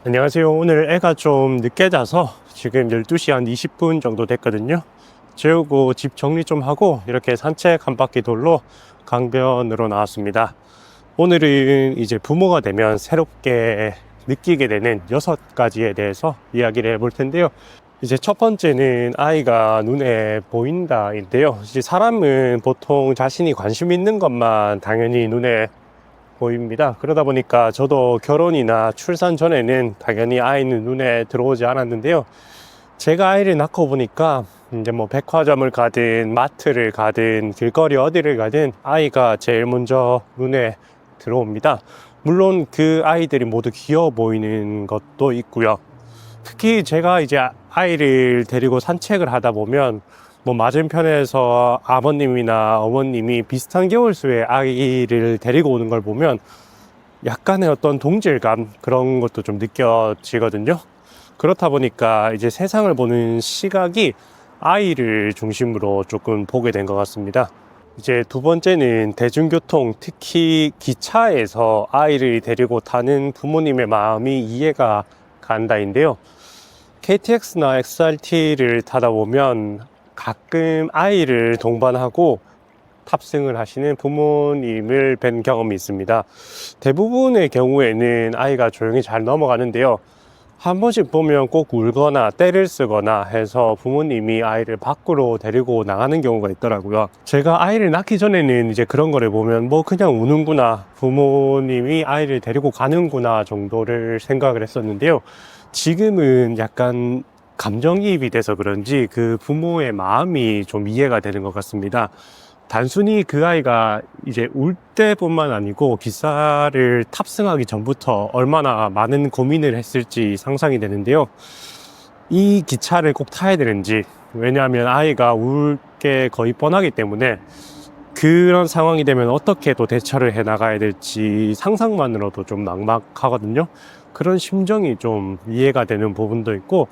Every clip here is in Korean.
안녕하세요. 오늘 애가 좀 늦게 자서 지금 12시 한 20분 정도 됐거든요. 재우고 집 정리 좀 하고 이렇게 산책 한 바퀴 돌러 강변으로 나왔습니다. 오늘은 이제 부모가 되면 새롭게 느끼게 되는 6가지에 대해서 이야기를 해볼 텐데요. 이제 첫 번째는 아이가 눈에 보인다인데요. 이제 사람은 보통 자신이 관심 있는 것만 당연히 눈에 보입니다. 그러다 보니까 저도 결혼이나 출산 전에는 당연히 아이는 눈에 들어오지 않았는데요. 제가 아이를 낳고 보니까 이제 뭐 백화점을 가든 마트를 가든 길거리 어디를 가든 아이가 제일 먼저 눈에 들어옵니다. 물론 그 아이들이 모두 귀여워 보이는 것도 있고요. 특히 제가 이제 아이를 데리고 산책을 하다 보면 뭐 맞은편에서 아버님이나 어머님이 비슷한 개월수의 아이를 데리고 오는 걸 보면 약간의 어떤 동질감 그런 것도 좀 느껴지거든요. 그렇다 보니까 이제 세상을 보는 시각이 아이를 중심으로 조금 보게 된 것 같습니다. 이제 두 번째는 대중교통, 특히 기차에서 아이를 데리고 타는 부모님의 마음이 이해가 간다인데요. KTX나 XRT를 타다 보면 가끔 아이를 동반하고 탑승을 하시는 부모님을 뵌 경험이 있습니다. 대부분의 경우에는 아이가 조용히 잘 넘어가는데요. 한 번씩 보면 꼭 울거나 떼를 쓰거나 해서 부모님이 아이를 밖으로 데리고 나가는 경우가 있더라고요. 제가 아이를 낳기 전에는 이제 그런 거를 보면 뭐 그냥 우는구나, 부모님이 아이를 데리고 가는구나 정도를 생각을 했었는데요. 지금은 약간 감정이입이 돼서 그런지 그 부모의 마음이 좀 이해가 되는 것 같습니다. 단순히 그 아이가 이제 울 때뿐만 아니고 기차를 탑승하기 전부터 얼마나 많은 고민을 했을지 상상이 되는데요. 이 기차를 꼭 타야 되는지, 왜냐하면 아이가 울 게 거의 뻔하기 때문에 그런 상황이 되면 어떻게 또 대처를 해 나가야 될지 상상만으로도 좀 막막하거든요. 그런 심정이 좀 이해가 되는 부분도 있고,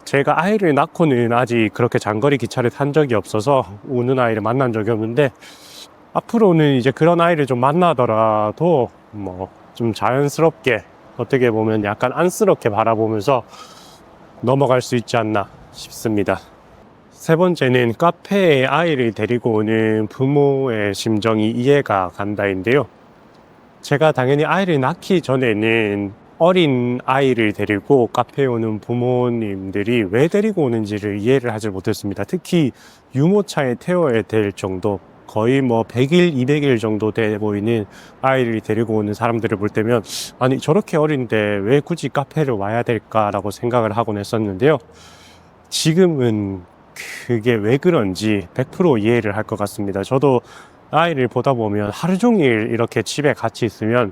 제가 아이를 낳고는 아직 그렇게 장거리 기차를 탄 적이 없어서 우는 아이를 만난 적이 없는데, 앞으로는 이제 그런 아이를 좀 만나더라도 뭐 좀 자연스럽게, 어떻게 보면 약간 안쓰럽게 바라보면서 넘어갈 수 있지 않나 싶습니다. 세 번째는 카페에 아이를 데리고 오는 부모의 심정이 이해가 간다인데요. 제가 당연히 아이를 낳기 전에는 어린 아이를 데리고 카페에 오는 부모님들이 왜 데리고 오는지를 이해를 하지 못했습니다. 특히 유모차에 태워야 될 정도, 거의 뭐 100일, 200일 정도 돼 보이는 아이를 데리고 오는 사람들을 볼 때면, 아니 저렇게 어린데 왜 굳이 카페를 와야 될까라고 생각을 하곤 했었는데요. 지금은 그게 왜 그런지 100% 이해를 할 것 같습니다. 저도 아이를 보다 보면 하루 종일 이렇게 집에 같이 있으면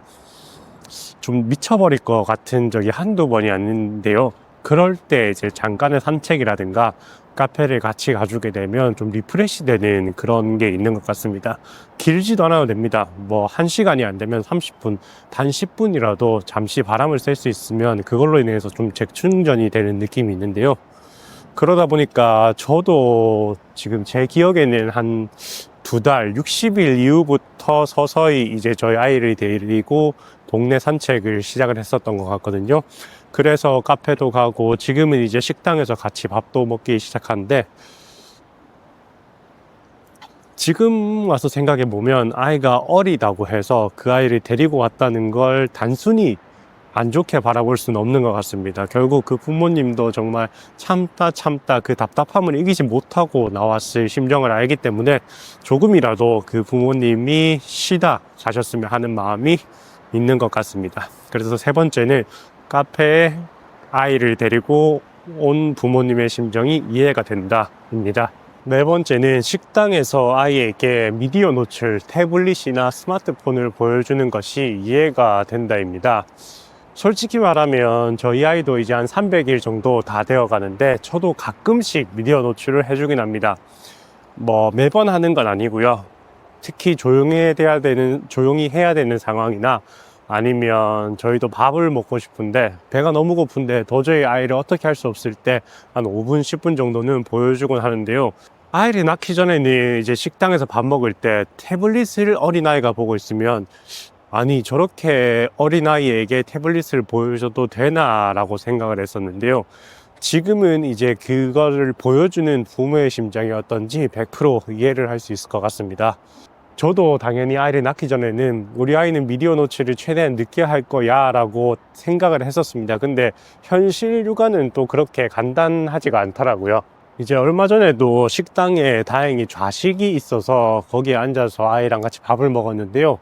좀 미쳐버릴 것 같은 적이 한두 번이 아닌데요. 그럴 때 이제 잠깐의 산책이라든가 카페를 같이 가주게 되면 좀 리프레시 되는 그런 게 있는 것 같습니다. 길지도 않아도 됩니다. 뭐 1시간이 안 되면 30분, 단 10분이라도 잠시 바람을 쐴 수 있으면 그걸로 인해서 좀 재충전이 되는 느낌이 있는데요. 그러다 보니까 저도 지금 제 기억에는 한 2달, 60일 이후부터 서서히 이제 저희 아이를 데리고 동네 산책을 시작을 했었던 것 같거든요. 그래서 카페도 가고 지금은 이제 식당에서 같이 밥도 먹기 시작하는데, 지금 와서 생각해 보면 아이가 어리다고 해서 그 아이를 데리고 왔다는 걸 단순히 안 좋게 바라볼 수는 없는 것 같습니다. 결국 그 부모님도 정말 참다 그 답답함을 이기지 못하고 나왔을 심정을 알기 때문에 조금이라도 그 부모님이 쉬다 가셨으면 하는 마음이 있는 것 같습니다. 그래서 세 번째는 카페에 아이를 데리고 온 부모님의 심정이 이해가 된다입니다. 네 번째는 식당에서 아이에게 미디어 노출, 태블릿이나 스마트폰을 보여주는 것이 이해가 된다입니다. 솔직히 말하면 저희 아이도 이제 한 300일 정도 다 되어 가는데 저도 가끔씩 미디어 노출을 해주긴 합니다. 뭐 매번 하는 건 아니고요. 특히 조용히 해야 되는 상황이나, 아니면 저희도 밥을 먹고 싶은데 배가 너무 고픈데 도저히 아이를 어떻게 할 수 없을 때 한 5분, 10분 정도는 보여주곤 하는데요. 아이를 낳기 전에는 이제 식당에서 밥 먹을 때 태블릿을 어린아이가 보고 있으면 아니, 저렇게 어린아이에게 태블릿을 보여줘도 되나라고 생각을 했었는데요. 지금은 이제 그거를 보여주는 부모의 심정이 어떤지 100% 이해를 할 수 있을 것 같습니다. 저도 당연히 아이를 낳기 전에는 우리 아이는 미디어 노출을 최대한 늦게 할 거야 라고 생각을 했었습니다. 근데 현실 육아는 또 그렇게 간단하지가 않더라고요. 이제 얼마 전에도 식당에 다행히 좌식이 있어서 거기에 앉아서 아이랑 같이 밥을 먹었는데요.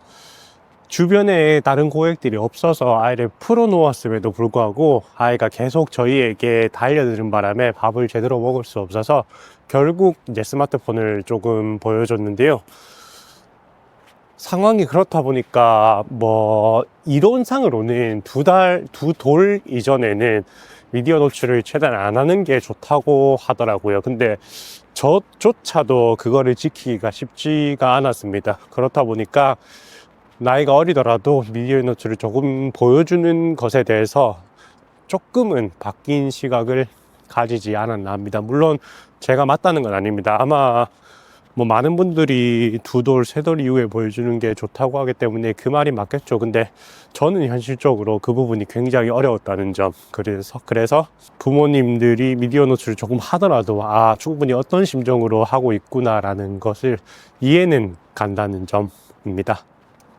주변에 다른 고객들이 없어서 아이를 풀어놓았음에도 불구하고 아이가 계속 저희에게 달려드는 바람에 밥을 제대로 먹을 수 없어서 결국 이제 스마트폰을 조금 보여줬는데요. 상황이 그렇다 보니까 뭐 이론상으로는 두 돌 이전에는 미디어 노출을 최대한 안 하는 게 좋다고 하더라고요. 근데 저조차도 그거를 지키기가 쉽지가 않았습니다. 그렇다 보니까 나이가 어리더라도 미디어 노출을 조금 보여주는 것에 대해서 조금은 바뀐 시각을 가지지 않았나 합니다. 물론 제가 맞다는 건 아닙니다. 아마 뭐 많은 분들이 두 돌, 세 돌 이후에 보여주는 게 좋다고 하기 때문에 그 말이 맞겠죠. 근데 저는 현실적으로 그 부분이 굉장히 어려웠다는 점. 그래서 부모님들이 미디어 노출을 조금 하더라도 충분히 어떤 심정으로 하고 있구나라는 것을 이해는 간다는 점입니다.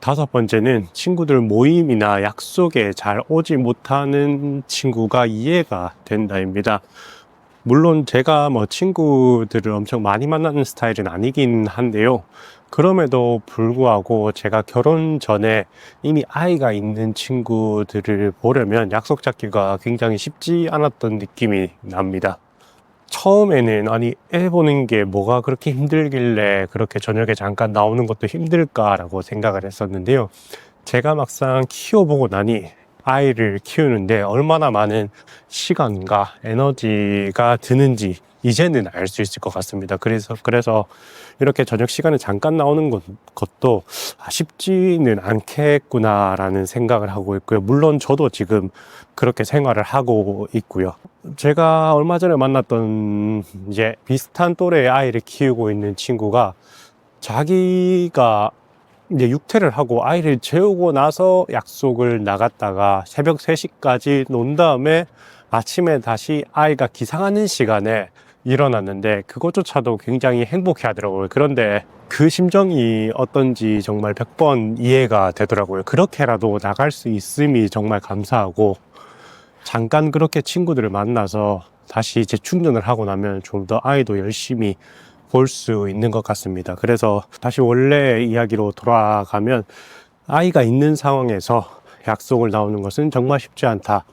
5번째는 친구들 모임이나 약속에 잘 오지 못하는 친구가 이해가 된다입니다. 물론 제가 뭐 친구들을 엄청 많이 만나는 스타일은 아니긴 한데요. 그럼에도 불구하고 제가 결혼 전에 이미 아이가 있는 친구들을 보려면 약속 잡기가 굉장히 쉽지 않았던 느낌이 납니다. 처음에는 애 보는 게 뭐가 그렇게 힘들길래 그렇게 저녁에 잠깐 나오는 것도 힘들까라고 생각을 했었는데요. 제가 막상 키워보고 나니 아이를 키우는데 얼마나 많은 시간과 에너지가 드는지 이제는 알 수 있을 것 같습니다. 그래서 이렇게 저녁 시간에 잠깐 나오는 것도 쉽지는 않겠구나라는 생각을 하고 있고요. 물론 저도 지금 그렇게 생활을 하고 있고요. 제가 얼마 전에 만났던 이제 비슷한 또래의 아이를 키우고 있는 친구가 자기가 이제 육퇴를 하고 아이를 재우고 나서 약속을 나갔다가 새벽 3시까지 논 다음에 아침에 다시 아이가 기상하는 시간에 일어났는데 그것조차도 굉장히 행복해 하더라고요. 그런데 그 심정이 어떤지 정말 100번 이해가 되더라고요. 그렇게라도 나갈 수 있음이 정말 감사하고 잠깐 그렇게 친구들을 만나서 다시 재충전을 하고 나면 좀 더 아이도 열심히 볼 수 있는 것 같습니다. 그래서 다시 원래 이야기로 돌아가면 아이가 있는 상황에서 약속을 나오는 것은 정말 쉽지 않다.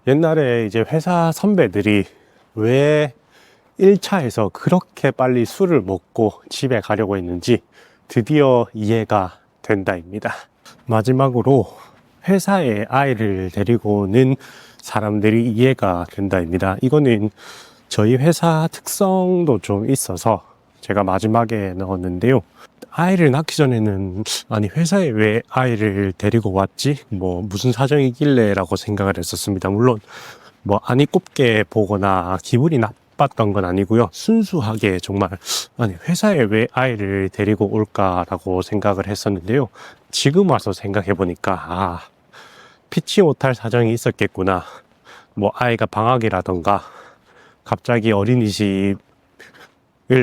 옛날에 이제 회사 선배들이 왜 1차에서 그렇게 빨리 술을 먹고 집에 가려고 했는지 드디어 이해가 된다입니다. 마지막으로 회사에 아이를 데리고 오는 사람들이 이해가 된다입니다. 이거는 저희 회사 특성도 좀 있어서 제가 마지막에 넣었는데요. 아이를 낳기 전에는 회사에 왜 아이를 데리고 왔지? 뭐 무슨 사정이길래 라고 생각을 했었습니다. 물론 뭐 안이 꼽게 보거나 기분이 나빴던 건 아니고요. 순수하게 정말 회사에 왜 아이를 데리고 올까라고 생각을 했었는데요. 지금 와서 생각해 보니까 피치 못할 사정이 있었겠구나. 뭐 아이가 방학이라던가 갑자기 어린이집을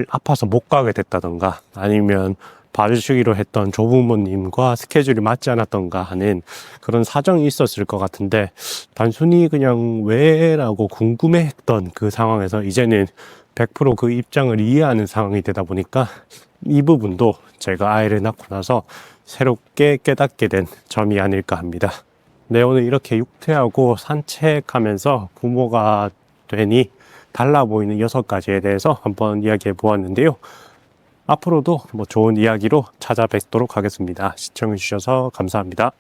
아파서 못 가게 됐다던가 아니면 봐주시기로 했던 조부모님과 스케줄이 맞지 않았던가 하는 그런 사정이 있었을 것 같은데 단순히 그냥 왜라고 궁금해했던 그 상황에서 이제는 100% 그 입장을 이해하는 상황이 되다 보니까 이 부분도 제가 아이를 낳고 나서 새롭게 깨닫게 된 점이 아닐까 합니다. 네, 오늘 이렇게 육퇴하고 산책하면서 부모가 되니 달라 보이는 6가지에 대해서 한번 이야기해 보았는데요. 앞으로도 좋은 이야기로 찾아뵙도록 하겠습니다. 시청해 주셔서 감사합니다.